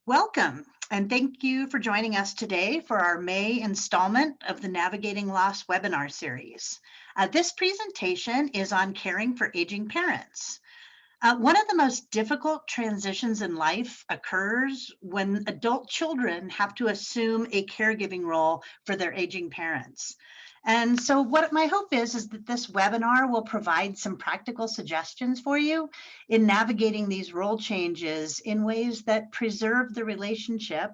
Welcome, and thank you for joining us today for our May installment of the Navigating Loss webinar series. This presentation is on caring for aging parents. One of the most difficult transitions in life occurs when adult children have to assume a caregiving role for their aging parents. And so what my hope is that this webinar will provide some practical suggestions for you in navigating these role changes in ways that preserve the relationship,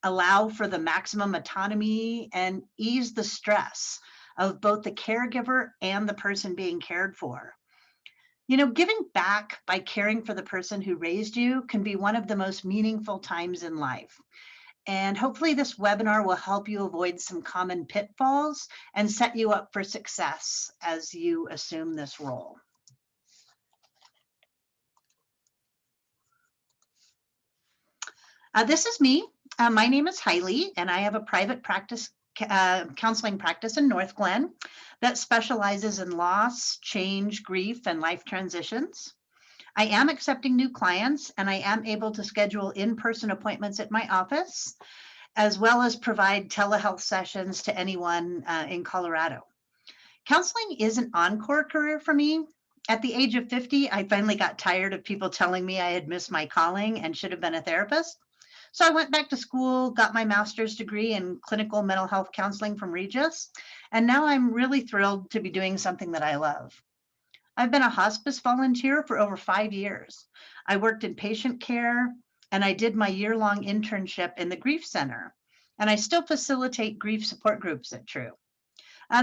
allow for the maximum autonomy, and ease the stress of both the caregiver and the person being cared for. You know, giving back by caring for the person who raised you can be one of the most meaningful times in life. And hopefully this webinar will help you avoid some common pitfalls and set you up for success as you assume this role. This is me. My name is Hailey, and I have a private practice counseling practice in North Glen that specializes in loss, change, grief, and life transitions. I am accepting new clients, and I am able to schedule in-person appointments at my office, as well as provide telehealth sessions to anyone in Colorado. Counseling is an encore career for me. At the age of 50, I finally got tired of people telling me I had missed my calling and should have been a therapist. So I went back to school, got my master's degree in clinical mental health counseling from Regis, and now I'm really thrilled to be doing something that I love. I've been a hospice volunteer for over 5 years. I worked in patient care, and I did my year-long internship in the Grief Center, and I still facilitate grief support groups at True.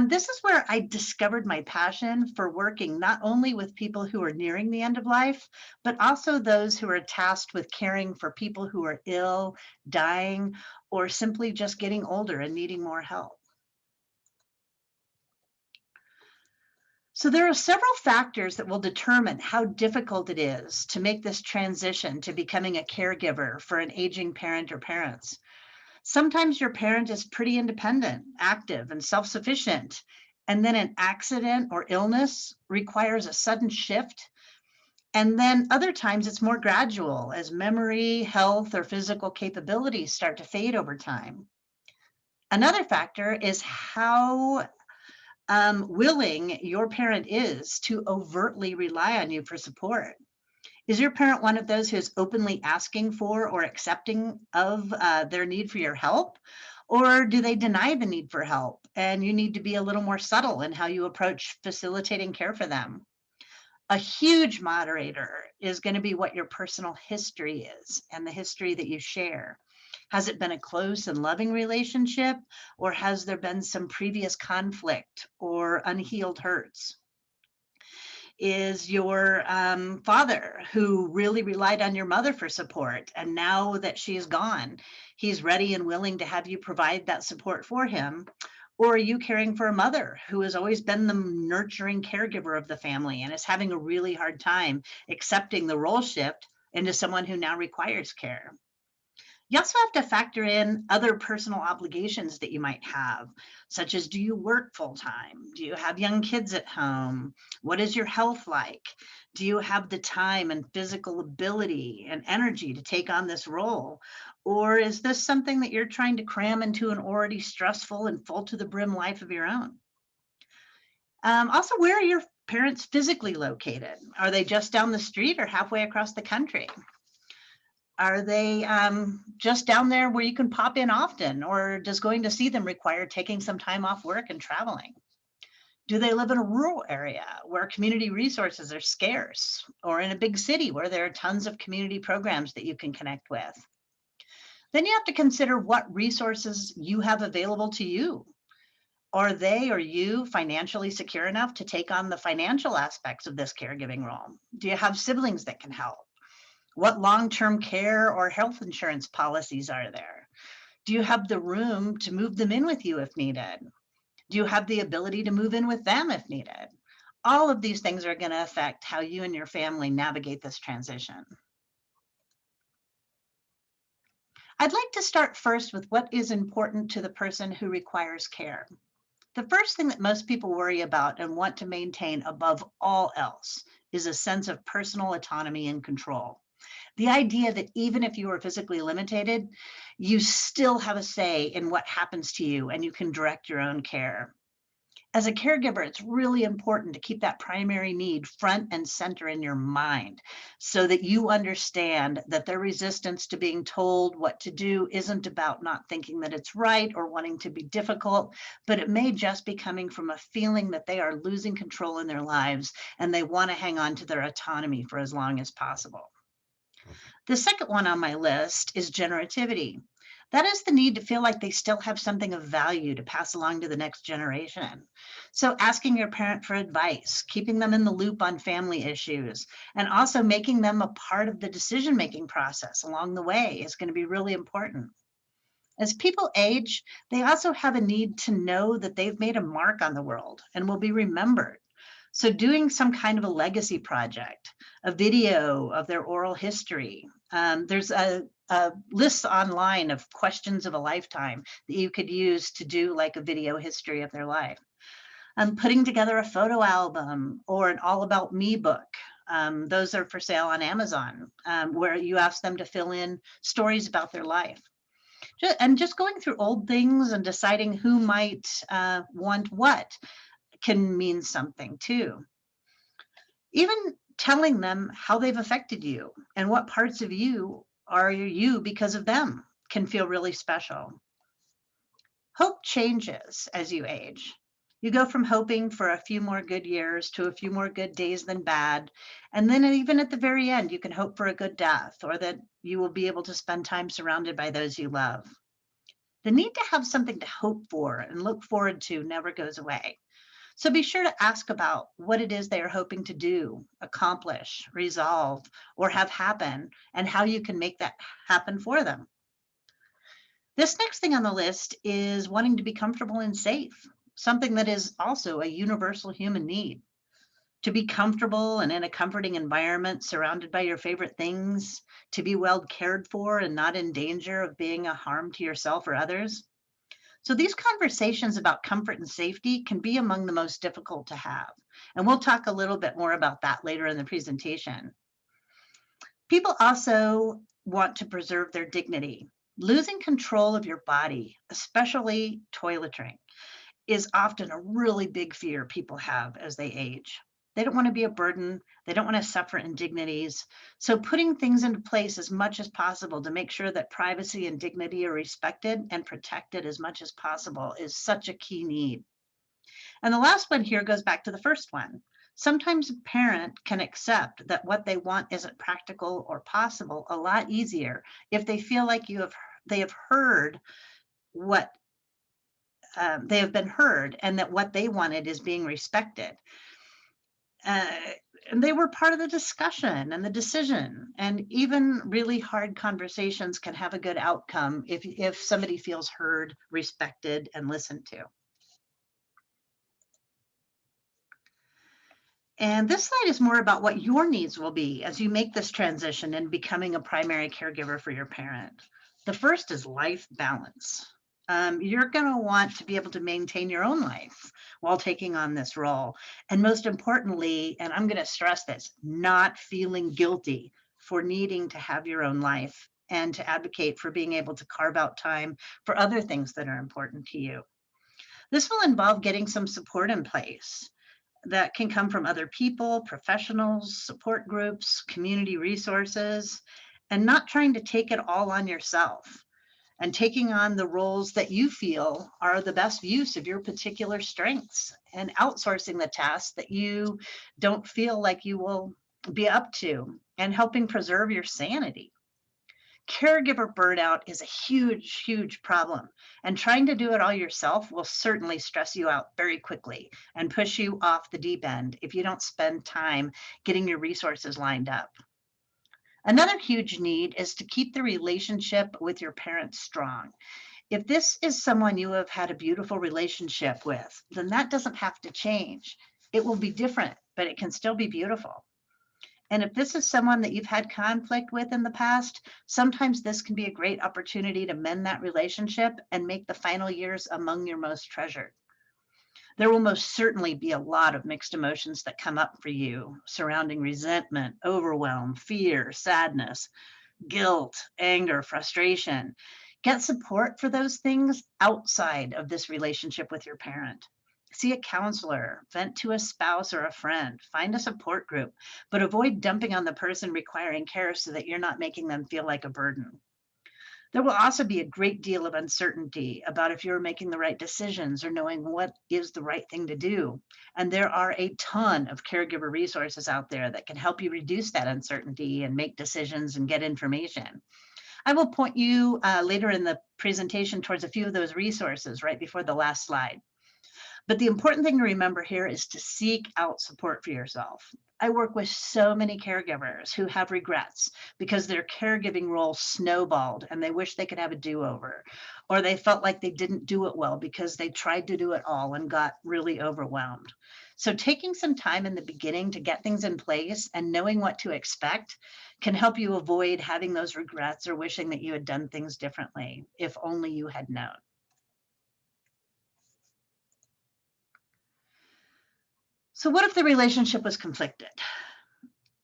This is where I discovered my passion for working not only with people who are nearing the end of life, but also those who are tasked with caring for people who are ill, dying, or simply just getting older and needing more help. So there are several factors that will determine how difficult it is to make this transition to becoming a caregiver for an aging parent or parents. Sometimes your parent is pretty independent, active, and self-sufficient, and then an accident or illness requires a sudden shift. And then other times it's more gradual as memory, health, or physical capabilities start to fade over time. Another factor is how willing your parent is to overtly rely on you for support. Is your parent one of those who is openly asking for or accepting of their need for your help? Or do they deny the need for help and you need to be a little more subtle in how you approach facilitating care for them? A huge moderator is going to be what your personal history is and the history that you share. Has it been a close and loving relationship, or has there been some previous conflict or unhealed hurts? Is your father who really relied on your mother for support, and now that she's gone, he's ready and willing to have you provide that support for him? Or are you caring for a mother who has always been the nurturing caregiver of the family and is having a really hard time accepting the role shift into someone who now requires care? You also have to factor in other personal obligations that you might have, such as, do you work full time? Do you have young kids at home? What is your health like? Do you have the time and physical ability and energy to take on this role? Or is this something that you're trying to cram into an already stressful and full to the brim life of your own? Also, where are your parents physically located? Are they just down the street or halfway across the country? Are they just down there where you can pop in often, or does going to see them require taking some time off work and traveling? Do they live in a rural area where community resources are scarce, or in a big city where there are tons of community programs that you can connect with? Then you have to consider what resources you have available to you. Are they or you financially secure enough to take on the financial aspects of this caregiving role? Do you have siblings that can help? What long-term care or health insurance policies are there? Do you have the room to move them in with you if needed? Do you have the ability to move in with them if needed? All of these things are going to affect how you and your family navigate this transition. I'd like to start first with what is important to the person who requires care. The first thing that most people worry about and want to maintain above all else is a sense of personal autonomy and control. The idea that even if you are physically limited, you still have a say in what happens to you and you can direct your own care. As a caregiver, it's really important to keep that primary need front and center in your mind so that you understand that their resistance to being told what to do isn't about not thinking that it's right or wanting to be difficult, but it may just be coming from a feeling that they are losing control in their lives and they want to hang on to their autonomy for as long as possible. The second one on my list is generativity. That is the need to feel like they still have something of value to pass along to the next generation. So, asking your parent for advice, keeping them in the loop on family issues, and also making them a part of the decision making process along the way is going to be really important. As people age, they also have a need to know that they've made a mark on the world and will be remembered. So, doing some kind of a legacy project, a video of their oral history. There's a list online of questions of a lifetime that you could use to do like a video history of their life. Putting together a photo album or an all about me book. Those are for sale on Amazon, where you ask them to fill in stories about their life. And just going through old things and deciding who might want what can mean something too. Even telling them how they've affected you and what parts of you are you because of them can feel really special. Hope changes as you age. You go from hoping for a few more good years to a few more good days than bad. And then even at the very end, you can hope for a good death or that you will be able to spend time surrounded by those you love. The need to have something to hope for and look forward to never goes away. So be sure to ask about what it is they are hoping to do, accomplish, resolve, or have happen, and how you can make that happen for them. This next thing on the list is wanting to be comfortable and safe, something that is also a universal human need. To be comfortable and in a comforting environment surrounded by your favorite things, to be well cared for and not in danger of being a harm to yourself or others. So these conversations about comfort and safety can be among the most difficult to have. And we'll talk a little bit more about that later in the presentation. People also want to preserve their dignity. Losing control of your body, especially toiletry, is often a really big fear people have as they age. They don't want to be a burden. They don't want to suffer indignities. So, putting things into place as much as possible to make sure that privacy and dignity are respected and protected as much as possible is such a key need. And the last one here goes back to the first one. Sometimes a parent can accept that what they want isn't practical or possible a lot easier if they feel like they have heard what they have been heard and that what they wanted is being respected. Uh, and they were part of the discussion and the decision. And even really hard conversations can have a good outcome if somebody feels heard, respected, and listened to. And this slide is more about what your needs will be as you make this transition and becoming a primary caregiver for your parent. The first is life balance. You're going to want to be able to maintain your own life while taking on this role. And most importantly, and I'm going to stress this, not feeling guilty for needing to have your own life and to advocate for being able to carve out time for other things that are important to you. This will involve getting some support in place that can come from other people, professionals, support groups, community resources, and not trying to take it all on yourself and taking on the roles that you feel are the best use of your particular strengths and outsourcing the tasks that you don't feel like you will be up to and helping preserve your sanity. Caregiver burnout is a huge, huge problem, and trying to do it all yourself will certainly stress you out very quickly and push you off the deep end if you don't spend time getting your resources lined up. Another huge need is to keep the relationship with your parents strong. If this is someone you have had a beautiful relationship with, then that doesn't have to change. It will be different, but it can still be beautiful. And if this is someone that you've had conflict with in the past, sometimes this can be a great opportunity to mend that relationship and make the final years among your most treasured. There will most certainly be a lot of mixed emotions that come up for you surrounding resentment, overwhelm, fear, sadness, guilt, anger, frustration. Get support for those things outside of this relationship with your parent. See a counselor, vent to a spouse or a friend, find a support group, but avoid dumping on the person requiring care so that you're not making them feel like a burden. There will also be a great deal of uncertainty about if you're making the right decisions or knowing what is the right thing to do. And there are a ton of caregiver resources out there that can help you reduce that uncertainty and make decisions and get information. I will point you later in the presentation towards a few of those resources right before the last slide. But the important thing to remember here is to seek out support for yourself. I work with so many caregivers who have regrets because their caregiving role snowballed and they wish they could have a do-over, or they felt like they didn't do it well because they tried to do it all and got really overwhelmed. So taking some time in the beginning to get things in place and knowing what to expect can help you avoid having those regrets or wishing that you had done things differently, if only you had known. So what if the relationship was conflicted?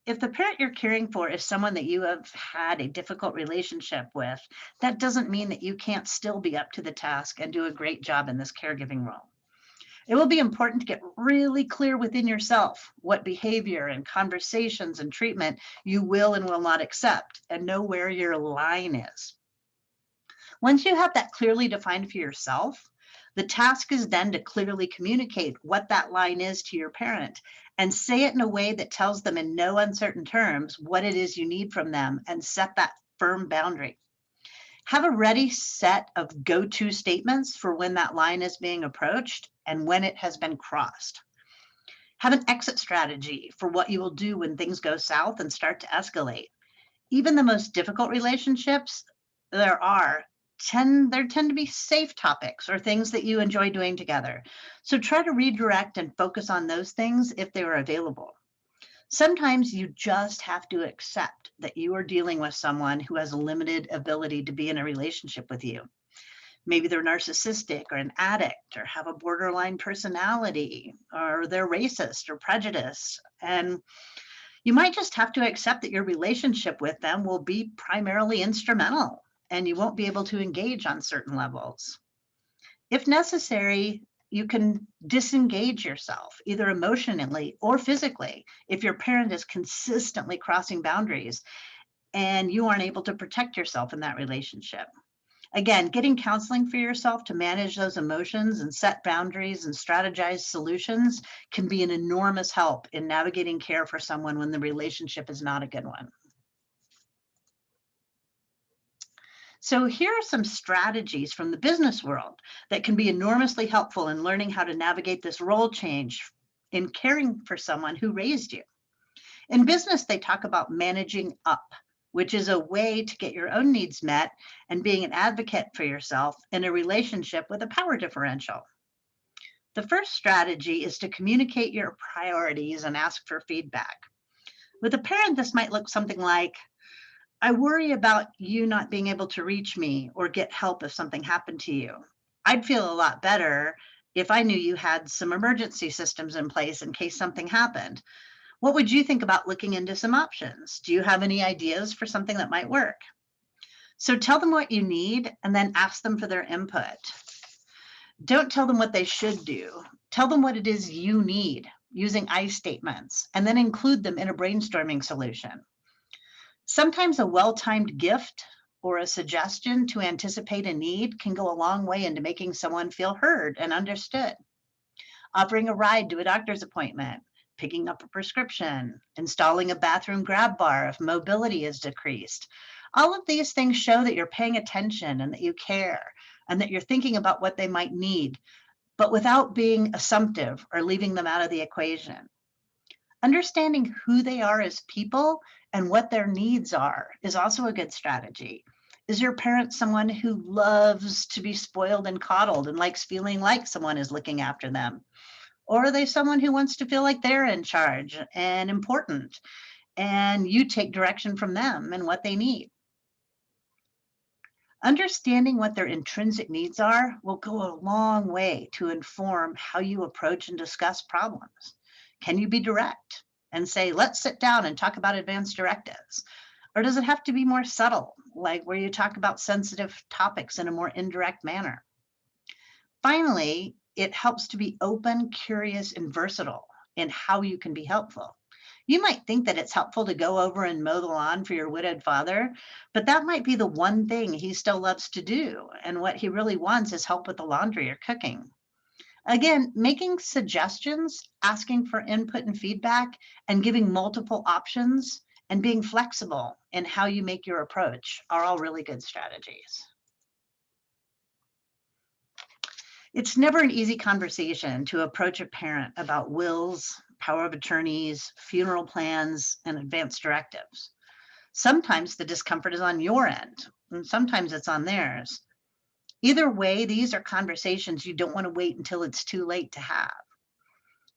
If the parent you're caring for is someone that you have had a difficult relationship with, that doesn't mean that you can't still be up to the task and do a great job in this caregiving role. It will be important to get really clear within yourself what behavior and conversations and treatment you will and will not accept, and know where your line is. Once you have that clearly defined for yourself, the task is then to clearly communicate what that line is to your parent and say it in a way that tells them in no uncertain terms what it is you need from them and set that firm boundary. Have a ready set of go-to statements for when that line is being approached and when it has been crossed. Have an exit strategy for what you will do when things go south and start to escalate. Even the most difficult relationships there are there tend to be safe topics or things that you enjoy doing together. So try to redirect and focus on those things if they are available. Sometimes you just have to accept that you are dealing with someone who has a limited ability to be in a relationship with you. Maybe they're narcissistic or an addict or have a borderline personality or they're racist or prejudiced. And you might just have to accept that your relationship with them will be primarily instrumental and you won't be able to engage on certain levels. If necessary, you can disengage yourself, either emotionally or physically, if your parent is consistently crossing boundaries and you aren't able to protect yourself in that relationship. Again, getting counseling for yourself to manage those emotions and set boundaries and strategize solutions can be an enormous help in navigating care for someone when the relationship is not a good one. So here are some strategies from the business world that can be enormously helpful in learning how to navigate this role change in caring for someone who raised you. In business, they talk about managing up, which is a way to get your own needs met and being an advocate for yourself in a relationship with a power differential. The first strategy is to communicate your priorities and ask for feedback. With a parent, this might look something like, I worry about you not being able to reach me or get help if something happened to you. I'd feel a lot better if I knew you had some emergency systems in place in case something happened. What would you think about looking into some options? Do you have any ideas for something that might work? So tell them what you need and then ask them for their input. Don't tell them what they should do. Tell them what it is you need using I statements and then include them in a brainstorming solution. Sometimes a well-timed gift or a suggestion to anticipate a need can go a long way into making someone feel heard and understood. Offering a ride to a doctor's appointment, picking up a prescription, installing a bathroom grab bar if mobility is decreased. All of these things show that you're paying attention and that you care and that you're thinking about what they might need, but without being assumptive or leaving them out of the equation. Understanding who they are as people and what their needs are is also a good strategy. Is your parent someone who loves to be spoiled and coddled and likes feeling like someone is looking after them? Or are they someone who wants to feel like they're in charge and important and you take direction from them and what they need? Understanding what their intrinsic needs are will go a long way to inform how you approach and discuss problems. Can you be direct and say, let's sit down and talk about advanced directives? Or does it have to be more subtle, like where you talk about sensitive topics in a more indirect manner? Finally, it helps to be open, curious, and versatile in how you can be helpful. You might think that it's helpful to go over and mow the lawn for your widowed father, but that might be the one thing he still loves to do. And what he really wants is help with the laundry or cooking. Again, making suggestions, asking for input and feedback, and giving multiple options and being flexible in how you make your approach are all really good strategies. It's never an easy conversation to approach a parent about wills, power of attorneys, funeral plans, and advanced directives. Sometimes the discomfort is on your end, and sometimes it's on theirs. Either way, these are conversations you don't want to wait until it's too late to have.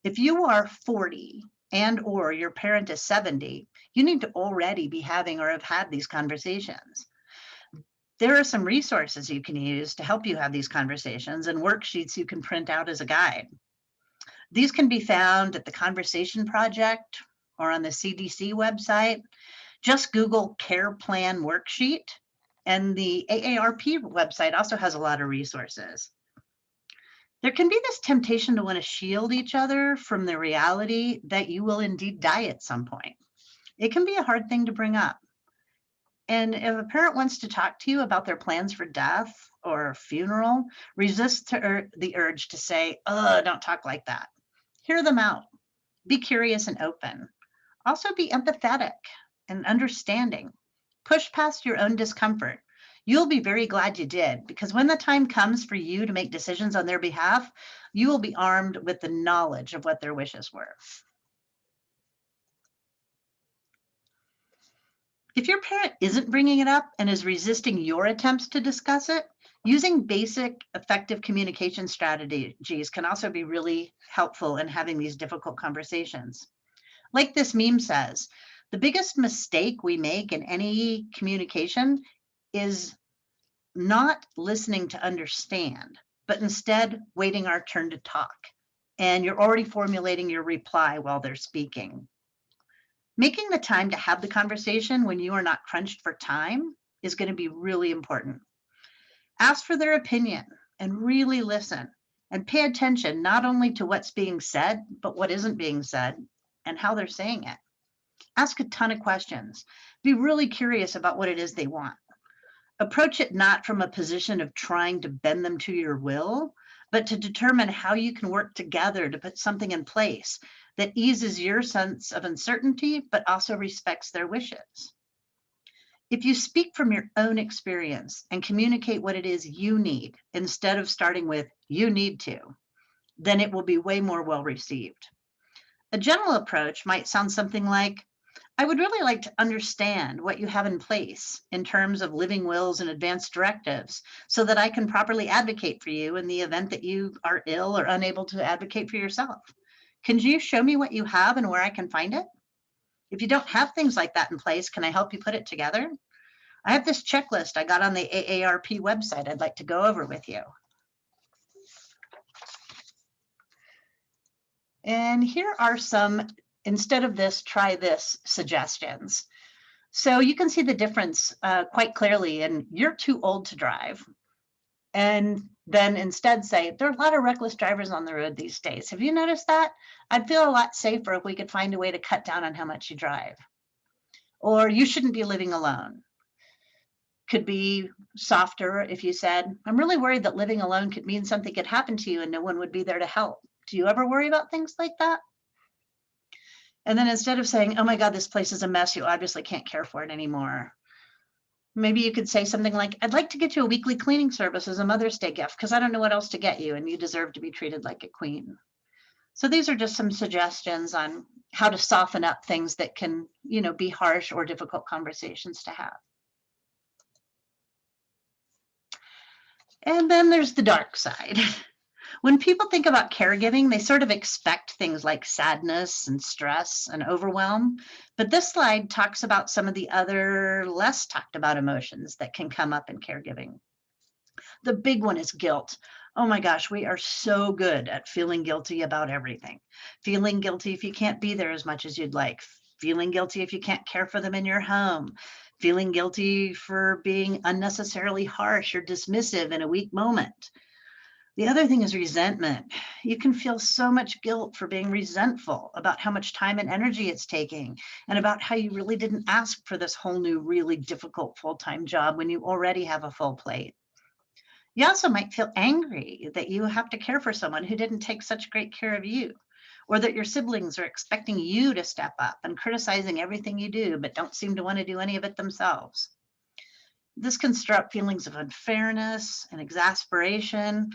If you are 40 and or your parent is 70, you need to already be having or have had these conversations. There are some resources you can use to help you have these conversations and worksheets you can print out as a guide. These can be found at the Conversation Project or on the CDC website. Just Google Care Plan Worksheet, and the AARP website also has a lot of resources. There can be this temptation to want to shield each other from the reality that you will indeed die at some point. It can be a hard thing to bring up. And if a parent wants to talk to you about their plans for death or funeral, resist the urge to say, oh, don't talk like that. Hear them out. Be curious and open. Also be empathetic and understanding. Push past your own discomfort. You'll be very glad you did, because when the time comes for you to make decisions on their behalf, you will be armed with the knowledge of what their wishes were. If your parent isn't bringing it up and is resisting your attempts to discuss it, using basic effective communication strategies can also be really helpful in having these difficult conversations. Like this meme says, the biggest mistake we make in any communication is not listening to understand, but instead waiting our turn to talk. And you're already formulating your reply while they're speaking. Making the time to have the conversation when you are not crunched for time is going to be really important. Ask for their opinion and really listen and pay attention not only to what's being said, but what isn't being said and how they're saying it. Ask a ton of questions. Be really curious about what it is they want. Approach it not from a position of trying to bend them to your will, but to determine how you can work together to put something in place that eases your sense of uncertainty, but also respects their wishes. If you speak from your own experience and communicate what it is you need, instead of starting with, you need to, then it will be way more well received. A general approach might sound something like, I would really like to understand what you have in place in terms of living wills and advanced directives so that I can properly advocate for you in the event that you are ill or unable to advocate for yourself. Can you show me what you have and where I can find it? If you don't have things like that in place, can I help you put it together? I have this checklist I got on the AARP website I'd like to go over with you. And here are some, instead of this, try this suggestions. So you can see the difference quite clearly, and you're too old to drive. And then instead say, there are a lot of reckless drivers on the road these days. Have you noticed that? I'd feel a lot safer if we could find a way to cut down on how much you drive. Or you shouldn't be living alone. Could be softer if you said, I'm really worried that living alone could mean something could happen to you and no one would be there to help. Do you ever worry about things like that? And then instead of saying, oh my God, this place is a mess, you obviously can't care for it anymore. Maybe you could say something like, I'd like to get you a weekly cleaning service as a Mother's Day gift because I don't know what else to get you and you deserve to be treated like a queen. So these are just some suggestions on how to soften up things that can, be harsh or difficult conversations to have. And then there's the dark side. When people think about caregiving, they sort of expect things like sadness and stress and overwhelm. But this slide talks about some of the other less talked about emotions that can come up in caregiving. The big one is guilt. Oh my gosh, we are so good at feeling guilty about everything. Feeling guilty if you can't be there as much as you'd like. Feeling guilty if you can't care for them in your home. Feeling guilty for being unnecessarily harsh or dismissive in a weak moment. The other thing is resentment. You can feel so much guilt for being resentful about how much time and energy it's taking and about how you really didn't ask for this whole new, really difficult full-time job when you already have a full plate. You also might feel angry that you have to care for someone who didn't take such great care of you, or that your siblings are expecting you to step up and criticizing everything you do, but don't seem to want to do any of it themselves. This can stir up feelings of unfairness and exasperation,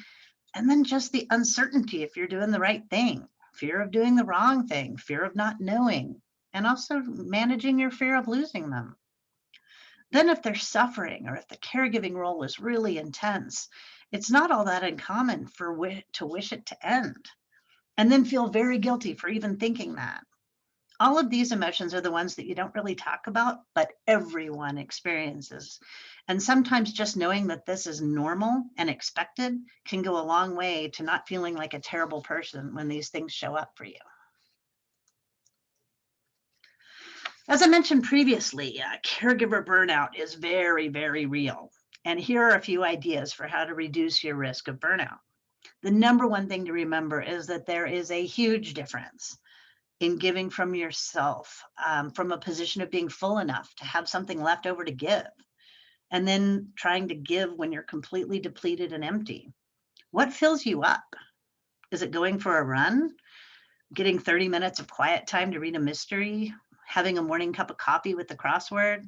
and then just the uncertainty if you're doing the right thing, fear of doing the wrong thing, fear of not knowing, and also managing your fear of losing them. Then, if they're suffering or if the caregiving role is really intense, it's not all that uncommon to wish it to end and then feel very guilty for even thinking that. All of these emotions are the ones that you don't really talk about, but everyone experiences. And sometimes just knowing that this is normal and expected can go a long way to not feeling like a terrible person when these things show up for you. As I mentioned previously, caregiver burnout is very, very real. And here are a few ideas for how to reduce your risk of burnout. The number one thing to remember is that there is a huge difference in giving from yourself, from a position of being full enough to have something left over to give, and then trying to give when you're completely depleted and empty. What fills you up? Is it going for a run? Getting 30 minutes of quiet time to read a mystery? Having a morning cup of coffee with the crossword?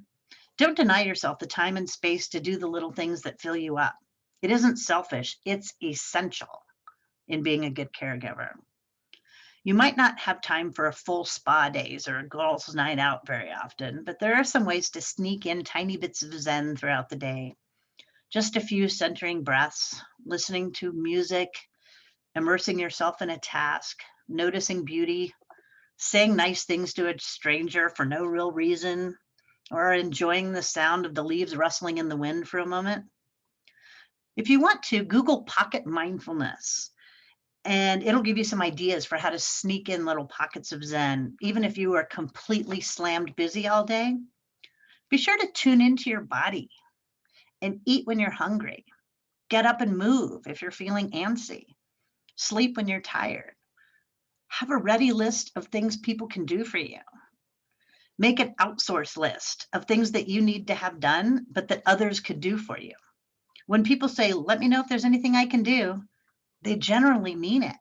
Don't deny yourself the time and space to do the little things that fill you up. It isn't selfish, it's essential in being a good caregiver. You might not have time for a full spa days or a girls' night out very often, but there are some ways to sneak in tiny bits of Zen throughout the day. Just a few centering breaths, listening to music, immersing yourself in a task, noticing beauty, saying nice things to a stranger for no real reason, or enjoying the sound of the leaves rustling in the wind for a moment. If you want to, Google pocket mindfulness, and it'll give you some ideas for how to sneak in little pockets of Zen, even if you are completely slammed busy all day. Be sure to tune into your body and eat when you're hungry. Get up and move if you're feeling antsy. Sleep when you're tired. Have a ready list of things people can do for you. Make an outsource list of things that you need to have done, but that others could do for you. When people say, let me know if there's anything I can do, they generally mean it.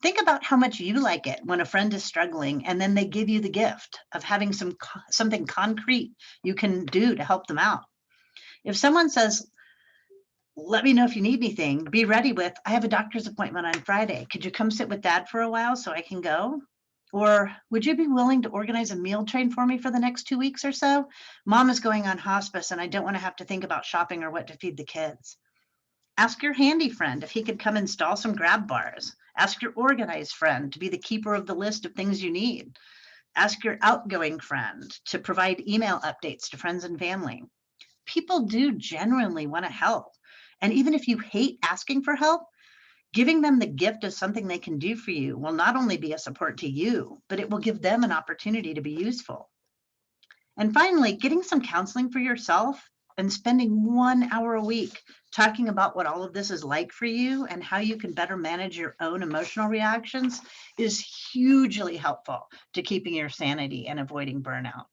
Think about how much you like it when a friend is struggling and then they give you the gift of having something concrete you can do to help them out. If someone says, let me know if you need anything, be ready with, I have a doctor's appointment on Friday. Could you come sit with dad for a while so I can go? Or would you be willing to organize a meal train for me for the next 2 weeks or so? Mom is going on hospice and I don't want to have to think about shopping or what to feed the kids. Ask your handy friend if he could come install some grab bars. Ask your organized friend to be the keeper of the list of things you need. Ask your outgoing friend to provide email updates to friends and family. People do genuinely want to help. And even if you hate asking for help, giving them the gift of something they can do for you will not only be a support to you, but it will give them an opportunity to be useful. And finally, getting some counseling for yourself and spending 1 hour a week talking about what all of this is like for you and how you can better manage your own emotional reactions is hugely helpful to keeping your sanity and avoiding burnout.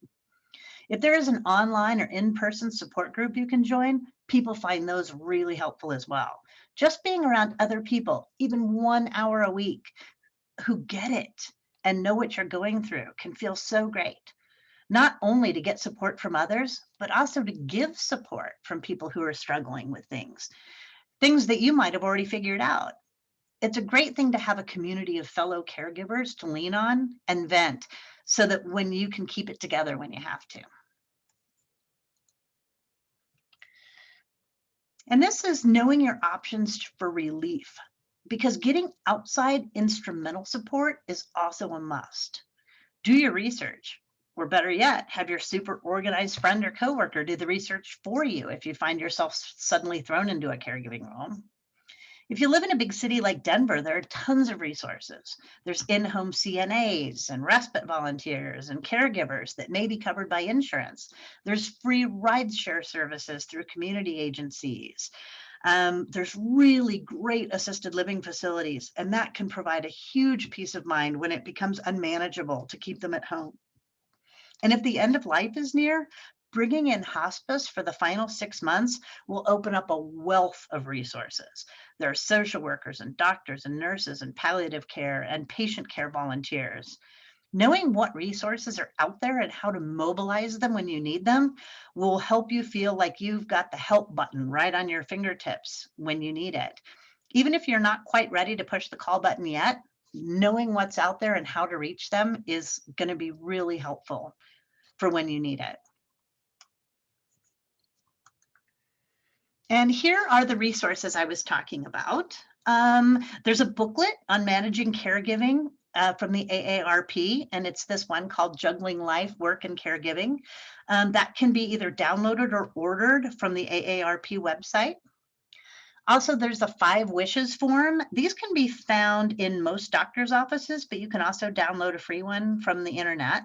If there is an online or in-person support group you can join, people find those really helpful as well. Just being around other people, even 1 hour a week, who get it and know what you're going through can feel so great. Not only to get support from others, but also to give support from people who are struggling with things that you might have already figured out. It's a great thing to have a community of fellow caregivers to lean on and vent so that when you can keep it together when you have to. And this is knowing your options for relief. because getting outside instrumental support is also a must. Do your research, or better yet, have your super organized friend or coworker do the research for you if you find yourself suddenly thrown into a caregiving role. If you live in a big city like Denver, there are tons of resources. There's in-home CNAs and respite volunteers and caregivers that may be covered by insurance. There's free rideshare services through community agencies. There's really great assisted living facilities, and that can provide a huge peace of mind when it becomes unmanageable to keep them at home. And if the end of life is near, bringing in hospice for the final 6 months will open up a wealth of resources. There are social workers and doctors and nurses and palliative care and patient care volunteers. Knowing what resources are out there and how to mobilize them when you need them will help you feel like you've got the help button right on your fingertips when you need it. Even if you're not quite ready to push the call button yet, knowing what's out there and how to reach them is going to be really helpful for when you need it. And here are the resources I was talking about. There's a booklet on managing caregiving from the AARP, and it's this one called Juggling Life, Work, and Caregiving. That can be either downloaded or ordered from the AARP website. Also, there's a 5 wishes form. These can be found in most doctor's offices, but you can also download a free one from the internet.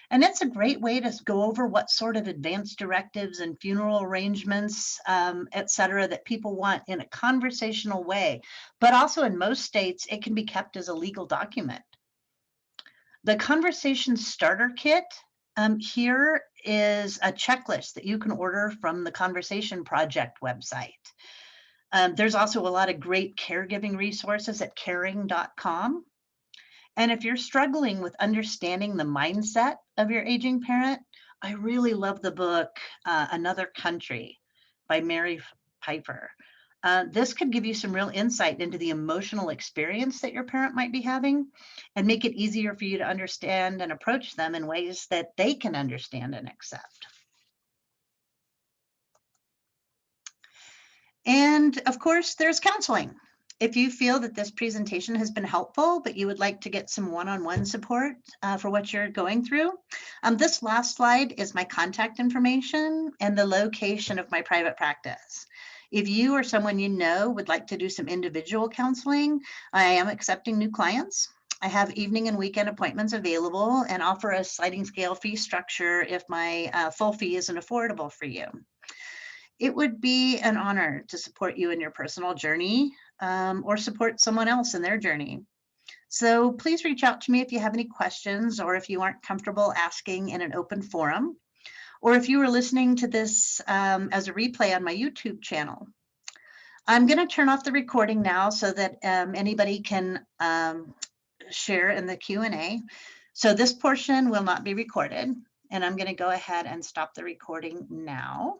And it's a great way to go over what sort of advance directives and funeral arrangements, et cetera, that people want in a conversational way. But also in most states, it can be kept as a legal document. The Conversation Starter Kit here is a checklist that you can order from the Conversation Project website. There's also a lot of great caregiving resources at caring.com. And if you're struggling with understanding the mindset of your aging parent, I really love the book, Another Country by Mary Piper. This could give you some real insight into the emotional experience that your parent might be having and make it easier for you to understand and approach them in ways that they can understand and accept. And of course, there's counseling. If you feel that this presentation has been helpful, but you would like to get some one-on-one support for what you're going through, this last slide is my contact information and the location of my private practice. If you or someone you know would like to do some individual counseling, I am accepting new clients. I have evening and weekend appointments available and offer a sliding scale fee structure if my full fee isn't affordable for you. It would be an honor to support you in your personal journey or support someone else in their journey. So please reach out to me if you have any questions or if you aren't comfortable asking in an open forum, or if you are listening to this as a replay on my YouTube channel. I'm going to turn off the recording now so that anybody can share in the Q&A. So this portion will not be recorded, and I'm going to go ahead and stop the recording now.